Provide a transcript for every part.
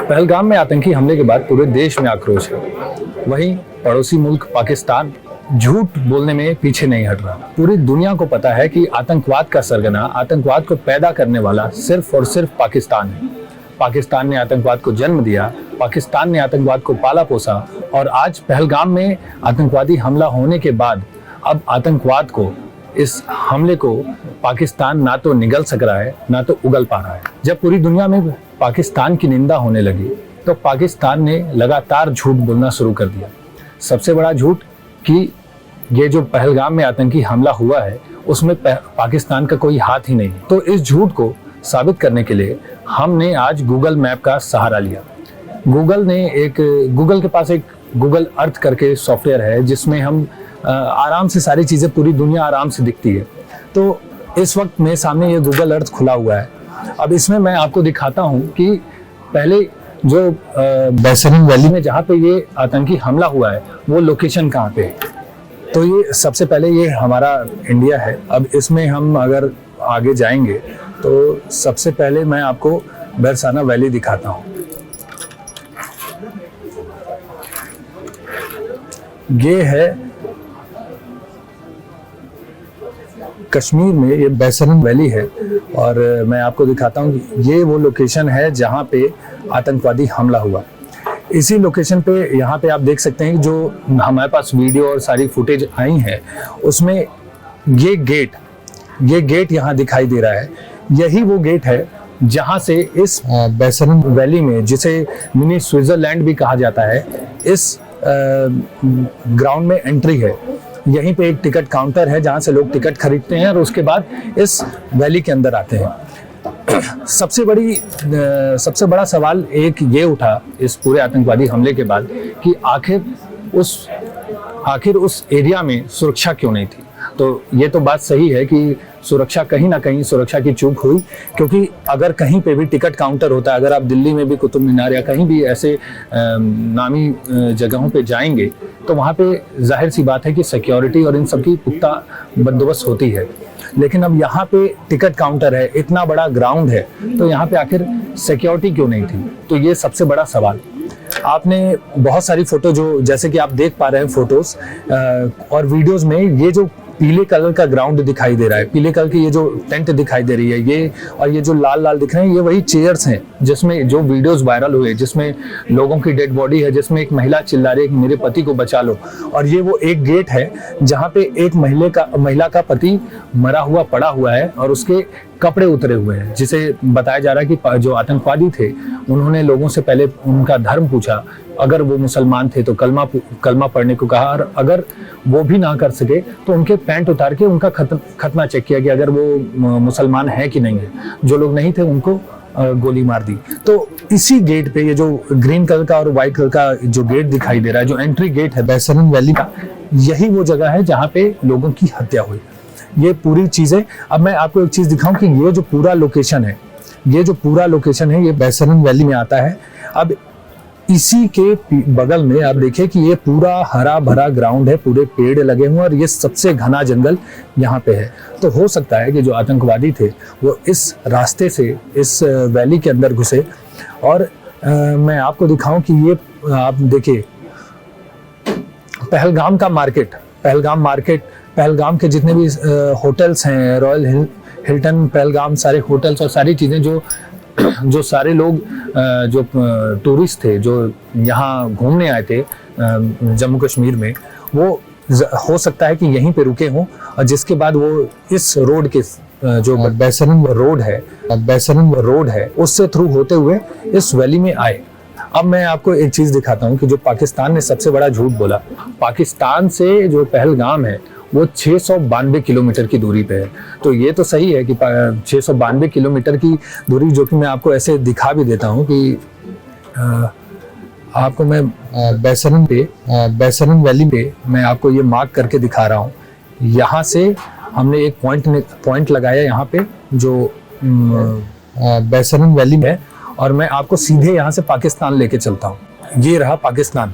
पहलगाम में आतंकी हमले के बाद पूरे देश में आक्रोश है। वहीं पड़ोसी मुल्क पाकिस्तान झूठ बोलने में पीछे नहीं हट रहा। पूरी दुनिया को पता है कि आतंकवाद का सरगना, आतंकवाद को पैदा करने वाला सिर्फ और सिर्फ पाकिस्तान है। पाकिस्तान ने आतंकवाद को जन्म दिया, पाकिस्तान ने आतंकवाद को पाला पोसा, और आज पहलगाम में आतंकवादी हमला होने के बाद अब आतंकवाद को, इस हमले को पाकिस्तान ना तो निगल सक रहा है ना तो उगल पा रहा है। जब पूरी दुनिया में पाकिस्तान की निंदा होने लगी तो पाकिस्तान ने लगातार झूठ बोलना शुरू कर दिया। सबसे बड़ा झूठ कि ये जो पहलगाम में आतंकी हमला हुआ है उसमें पाकिस्तान का कोई हाथ ही नहीं। तो इस झूठ को साबित करने के लिए हमने आज गूगल मैप का सहारा लिया। गूगल के पास एक गूगल अर्थ करके सॉफ्टवेयर है जिसमें हम आराम से सारी चीज़ें, पूरी दुनिया आराम से दिखती है। तो इस वक्त मेरे सामने ये गूगल अर्थ खुला हुआ है। अब इसमें मैं आपको दिखाता हूँ कि पहले जो बैसरन वैली में जहाँ पे ये आतंकी हमला हुआ है वो लोकेशन कहाँ पे है। तो ये सबसे पहले ये हमारा इंडिया है। अब इसमें हम अगर आगे जाएंगे तो सबसे पहले मैं आपको बरसाना वैली दिखाता हूँ। ये है कश्मीर में, ये बैसरन वैली है, और मैं आपको दिखाता हूँ कि ये वो लोकेशन है जहाँ पे आतंकवादी हमला हुआ। इसी लोकेशन पे यहाँ पे आप देख सकते हैं कि जो हमारे पास वीडियो और सारी फुटेज आई है उसमें ये गेट यहाँ दिखाई दे रहा है। यही वो गेट है जहाँ से इस बैसरन वैली में, जिसे मिनी स्विट्जरलैंड भी कहा जाता है, इस ग्राउंड में एंट्री है। यहीं पे एक टिकट काउंटर है जहाँ से लोग टिकट खरीदते हैं और उसके बाद इस वैली के अंदर आते हैं। सबसे बड़ा सवाल एक ये उठा इस पूरे आतंकवादी हमले के बाद कि आखिर उस एरिया में सुरक्षा क्यों नहीं थी। तो ये तो बात सही है कि सुरक्षा, कहीं ना कहीं सुरक्षा की चूक हुई, क्योंकि अगर कहीं पे भी टिकट काउंटर होता है, अगर आप दिल्ली में भी कुतुब मीनार या कहीं भी ऐसे नामी जगहों पे जाएंगे तो वहाँ पे जाहिर सी बात है कि सिक्योरिटी और इन सब की पुख्ता बंदोबस्त होती है। लेकिन अब यहाँ पे टिकट काउंटर है, इतना बड़ा ग्राउंड है, तो यहाँ पे आखिर सिक्योरिटी क्यों नहीं थी। तो ये सबसे बड़ा सवाल। आपने बहुत सारी फोटो, जो जैसे कि आप देख पा रहे हैं फोटोज और वीडियोस में, ये जो पीले कलर का ग्राउंड दिखाई दे रहा है, पीले कलर की ये जो टेंट दिखाई दे रही है, ये और ये जो लाल लाल दिख रहे हैं, ये वही चेयर्स हैं जिसमें जो वीडियोस वायरल हुए, जिसमें लोगों की डेड बॉडी है, जिसमें एक महिला चिल्ला रही है कि मेरे पति को बचा लो। और ये वो एक गेट है जहाँ पे एक महिला का पति मरा हुआ पड़ा हुआ है और उसके कपड़े उतरे हुए हैं, जिसे बताया जा रहा है कि जो आतंकवादी थे उन्होंने लोगों से पहले उनका धर्म पूछा। अगर वो मुसलमान थे तो कलमा पढ़ने को कहा, और अगर वो भी ना कर सके तो उनके पैंट उतार के उनका खतना चेक किया कि अगर वो मुसलमान है कि नहीं है। जो लोग नहीं थे उनको गोली मार दी। तो इसी गेट पे, ये जो ग्रीन कलर का और व्हाइट कलर का जो गेट दिखाई दे रहा है, जो एंट्री गेट है बैसरन वैली का, यही वो जगह है जहाँ पे लोगों की हत्या हुई। ये पूरी चीजें, अब मैं आपको एक चीज दिखाऊं कि ये जो पूरा लोकेशन है, ये बैसरन वैली में आता है। अब इसी के बगल में आप देखिए कि ये पूरा हरा भरा ग्राउंड है, पूरे पेड़ लगे हुए हैं और ये सबसे घना जंगल यहाँ पे है। तो हो सकता है कि जो आतंकवादी थे वो इस रास्ते से इस वैली के अंदर घुसे। और मैं आपको दिखाऊं कि ये आप देखिए पहलगाम के जितने भी होटल्स हैं, रॉयल हिल्टन पहलगाम, सारे होटल्स और सारी चीज़ें, जो सारे लोग जो टूरिस्ट थे जो यहाँ घूमने आए थे जम्मू कश्मीर में, वो हो सकता है कि यहीं पे रुके हों, और जिसके बाद वो इस रोड के जो बैसरन रोड है उससे थ्रू होते हुए इस वैली में आए। अब मैं आपको एक चीज़ दिखाता हूँ कि जो पाकिस्तान ने सबसे बड़ा झूठ बोला। पाकिस्तान से जो पहलगाम है वो 692 किलोमीटर की दूरी पे है। तो ये तो सही है कि 692 किलोमीटर की दूरी, जो कि मैं आपको ऐसे दिखा भी देता हूँ कि आपको मैं बैसरन वैली पे मैं आपको ये मार्क करके दिखा रहा हूँ। यहाँ से हमने एक पॉइंट लगाया यहाँ पे जो बैसरन वैली में, और मैं आपको सीधे यहाँ से पाकिस्तान लेके चलता हूँ। ये रहा पाकिस्तान।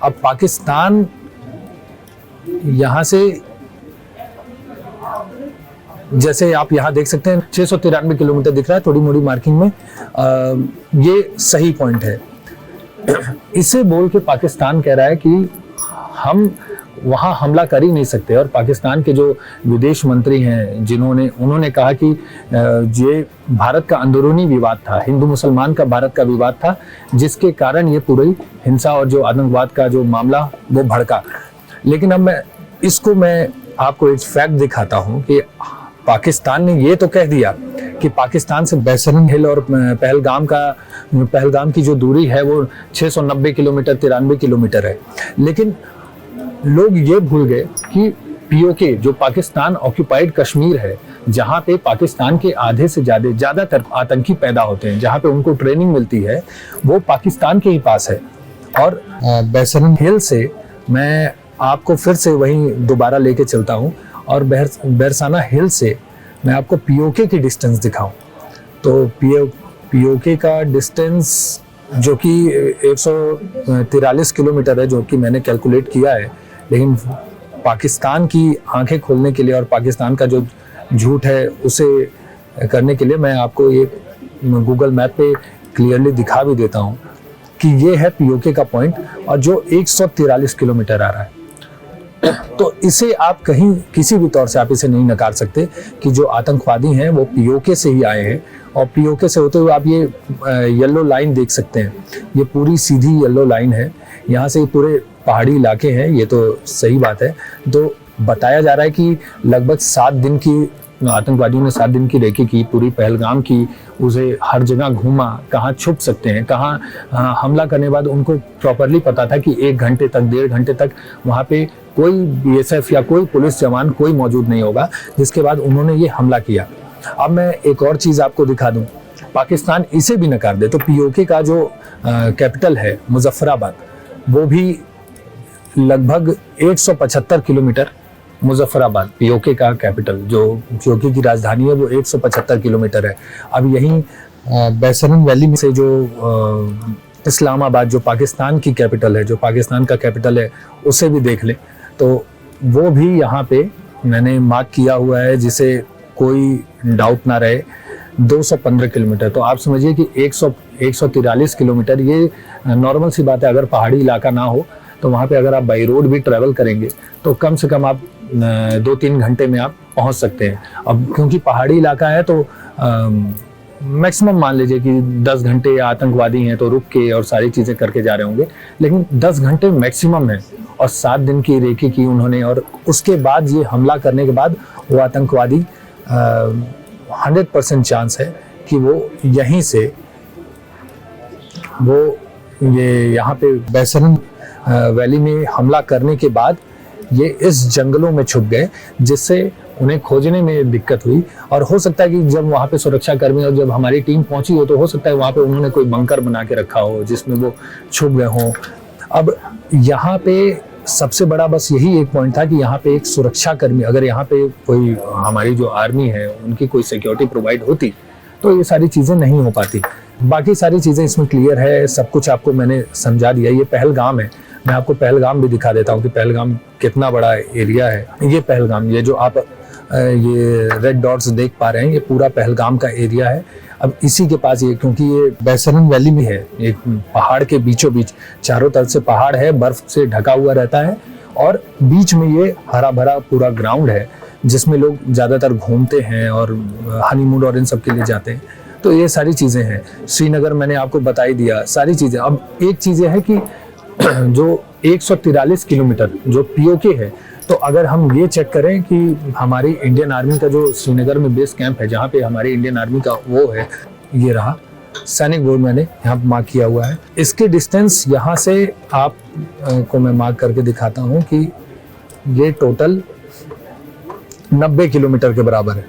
अब पाकिस्तान यहाँ से जैसे आप यहाँ देख सकते हैं 693 किलोमीटर दिख रहा है थोड़ी मोड़ी मार्किंग में। ये सही पॉइंट है। इसे बोल के पाकिस्तान कह रहा है कि हम वहाँ हमला कर ही नहीं सकते, और पाकिस्तान के जो विदेश मंत्री हैं उन्होंने कहा कि ये भारत का अंदरूनी विवाद था, हिंदू मुसलमान का भारत का विवाद था, जिसके कारण ये पूरी हिंसा और जो आतंकवाद का जो मामला वो भड़का। लेकिन अब मैं आपको एक फैक्ट दिखाता हूँ कि पाकिस्तान ने ये तो कह दिया कि पाकिस्तान से बैसरन हिल और पहलगाम की जो दूरी है वो 690 किलोमीटर 93 किलोमीटर है। लेकिन लोग ये भूल गए कि पीओके जो पाकिस्तान ऑक्यूपाइड कश्मीर है, जहाँ पे पाकिस्तान के आधे से ज्यादातर आतंकी पैदा होते हैं, जहाँ पे उनको ट्रेनिंग मिलती है, वो पाकिस्तान के ही पास है। और बैसरन हिल से मैं आपको फिर से वहीं दोबारा लेके चलता हूँ और बैरसाना हिल से मैं आपको पीओके की डिस्टेंस दिखाऊं। तो पीओके का डिस्टेंस जो कि 143 किलोमीटर है, जो कि मैंने कैलकुलेट किया है, लेकिन पाकिस्तान की आंखें खोलने के लिए और पाकिस्तान का जो झूठ है उसे करने के लिए मैं आपको ये गूगल मैप पे क्लियरली दिखा भी देता हूँ कि ये है पीओके का पॉइंट, और जो 143 किलोमीटर आ रहा है। तो इसे आप कहीं किसी भी तौर से आप इसे नहीं नकार सकते कि जो आतंकवादी हैं वो पीओके से ही आए हैं। और पीओके से होते हुए आप ये येलो लाइन देख सकते हैं, ये पूरी सीधी येलो लाइन है, यहाँ से पूरे पहाड़ी इलाके हैं, ये तो सही बात है। तो बताया जा रहा है कि लगभग 7 दिन की आतंकवादियों ने 7 दिन की रेकी की, पूरी पहलगाम की, उसे हर जगह घूमा, कहाँ छुप सकते हैं, कहाँ हमला करने के बाद उनको प्रॉपरली पता था कि 1 घंटे तक 1.5 घंटे तक वहाँ पे कोई बीएसएफ या कोई पुलिस जवान कोई मौजूद नहीं होगा, जिसके बाद उन्होंने ये हमला किया। अब मैं एक और चीज़ आपको दिखा दूं, पाकिस्तान इसे भी नकार दे तो पीओके का जो कैपिटल है मुजफ्फराबाद, वो भी लगभग 175 किलोमीटर, मुजफ्फराबाद पीओके का कैपिटल जो पीओके की राजधानी है वो 175 किलोमीटर है। अब यहीं बैसरन वैली में से जो इस्लामाबाद जो पाकिस्तान की कैपिटल है, जो पाकिस्तान का कैपिटल है, उसे भी देख लें तो वो भी यहाँ पे मैंने मार्क किया हुआ है, जिसे कोई डाउट ना रहे, 215 किलोमीटर। तो आप समझिए कि 143 किलोमीटर, ये नॉर्मल सी बात है। अगर पहाड़ी इलाका ना हो तो वहाँ पे अगर आप बाई रोड भी ट्रैवल करेंगे तो कम से कम आप 2-3 घंटे में आप पहुँच सकते हैं। अब क्योंकि पहाड़ी इलाका है तो मैक्सिमम मान लीजिए कि 10 घंटे आतंकवादी हैं तो रुक के और सारी चीज़ें करके जा रहे होंगे, लेकिन 10 घंटे मैक्सिमम है। और 7 दिन की रेकी की उन्होंने, और उसके बाद ये हमला करने के बाद वो आतंकवादी 100% चांस है कि वो यहीं से वो ये यहाँ पे बैसरन वैली में हमला करने के बाद ये इस जंगलों में छुप गए, जिससे उन्हें खोजने में दिक्कत हुई। और हो सकता है कि जब वहाँ पे सुरक्षा कर्मी और जब हमारी टीम पहुंची हो तो हो सकता है वहाँ पे उन्होंने कोई बंकर बना के रखा हो जिसमें वो छुप गए हों। अब यहाँ पे सबसे बड़ा बस यही एक पॉइंट था कि यहाँ पे एक सुरक्षा कर्मी, अगर यहाँ पे कोई हमारी जो आर्मी है उनकी कोई सिक्योरिटी प्रोवाइड होती तो ये सारी चीज़ें नहीं हो पाती। बाकी सारी चीज़ें इसमें क्लियर है, सब कुछ आपको मैंने समझा दिया। ये पहलगाम है, मैं आपको पहलगाम भी दिखा देता हूँ कि पहलगाम कितना बड़ा एरिया है। ये पहलगाम, ये जो आप ये रेड डॉट्स देख पा रहे हैं, ये पूरा पहलगाम का एरिया है। अब इसी के पास ये, क्योंकि ये बैसरन वैली में है, एक पहाड़ के बीचों बीच, चारों तरफ से पहाड़ है, बर्फ से ढका हुआ रहता है, और बीच में ये हरा भरा पूरा ग्राउंड है जिसमें लोग ज़्यादातर घूमते हैं और हनीमून और इन सब के लिए जाते हैं। तो ये सारी चीज़ें हैं। श्रीनगर मैंने आपको बता ही दिया, सारी चीज़ें। अब एक चीज़ है कि जो 143 किलोमीटर जो पीओके है, तो अगर हम ये चेक करें कि हमारी इंडियन आर्मी का जो श्रीनगर में बेस कैंप है, जहाँ पे हमारी इंडियन आर्मी का वो है, ये रहा सैनिक बोर्ड मैंने यहाँ मार्क किया हुआ है। इसके डिस्टेंस यहाँ से आप को मैं मार्क करके दिखाता हूँ कि ये टोटल 90 किलोमीटर के बराबर है।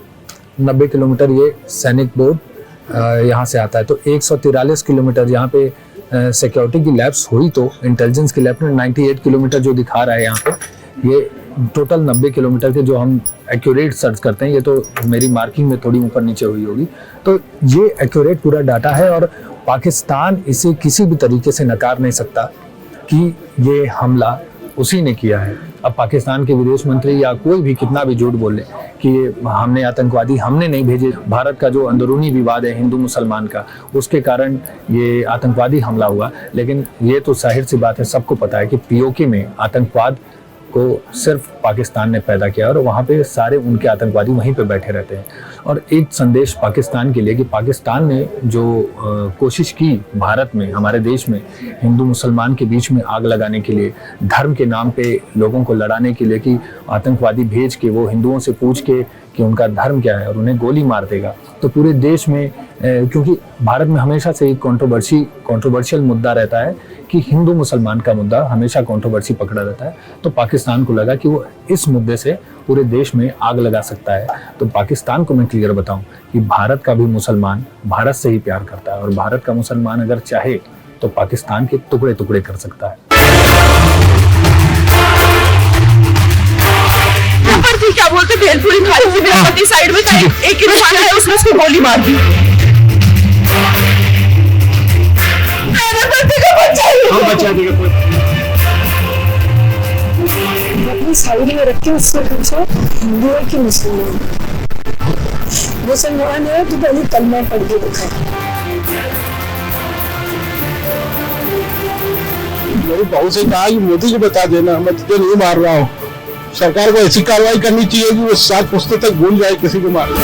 90 किलोमीटर ये सैनिक बोर्ड यहाँ से आता है। तो 143 किलोमीटर यहाँ पे सिक्योरिटी की लैब्स हुई तो इंटेलिजेंस की लैब ने 98 किलोमीटर जो दिखा रहा है यहाँ पे, ये टोटल 90 किलोमीटर के जो हम एक्यूरेट सर्च करते हैं, ये तो मेरी मार्किंग में थोड़ी ऊपर नीचे हुई होगी। तो ये एक्यूरेट पूरा डाटा है और पाकिस्तान इसे किसी भी तरीके से नकार नहीं सकता कि ये हमला उसी ने किया है। अब पाकिस्तान के विदेश मंत्री या कोई भी कितना भी झूठ बोले कि हमने आतंकवादी हमने नहीं भेजे, भारत का जो अंदरूनी विवाद है हिंदू मुसलमान का, उसके कारण ये आतंकवादी हमला हुआ, लेकिन ये तो जाहिर सी बात है, सबको पता है कि पीओके में आतंकवाद को सिर्फ पाकिस्तान ने पैदा किया और वहाँ पे सारे उनके आतंकवादी वहीं पे बैठे रहते हैं। और एक संदेश पाकिस्तान के लिए कि पाकिस्तान ने जो कोशिश की भारत में, हमारे देश में हिंदू मुसलमान के बीच में आग लगाने के लिए, धर्म के नाम पे लोगों को लड़ाने के लिए कि आतंकवादी भेज के वो हिंदुओं से पूछ के कि उनका धर्म क्या है और उन्हें गोली मार देगा, तो पूरे देश में क्योंकि भारत में हमेशा से एक कंट्रोवर्शियल मुद्दा रहता है कि हिंदू मुसलमान का मुद्दा हमेशा कंट्रोवर्सी पकड़ा रहता है, तो पाकिस्तान को लगा कि वो इस मुद्दे से पूरे देश में आग लगा सकता है। तो पाकिस्तान को मैं क्लियर बताऊं कि भारत का भी मुसलमान भारत से ही प्यार करता है और भारत का मुसलमान अगर चाहे तो पाकिस्तान के टुकड़े टुकड़े कर सकता है। क्या बोलते भेलपुरी खाई थी, मेरा पति साइड में था, एक इंसान है उसने उसको गोली मार दी। मेरे पति को बचाइए। हम बचा देंगे। अपनी साइड में रख के उससे पूछो हिंदू है कि मुसलमान। मुसलमान है तो पहले कलमा पढ़ के दिखा। मेरी बहू से कहा कि मोदी जी बता देना, मैं तुझे नहीं मार रहा हूँ। सरकार को ऐसी कार्रवाई करनी चाहिए कि वो 7 पुश्तों तक भूल जाए किसी को मारना।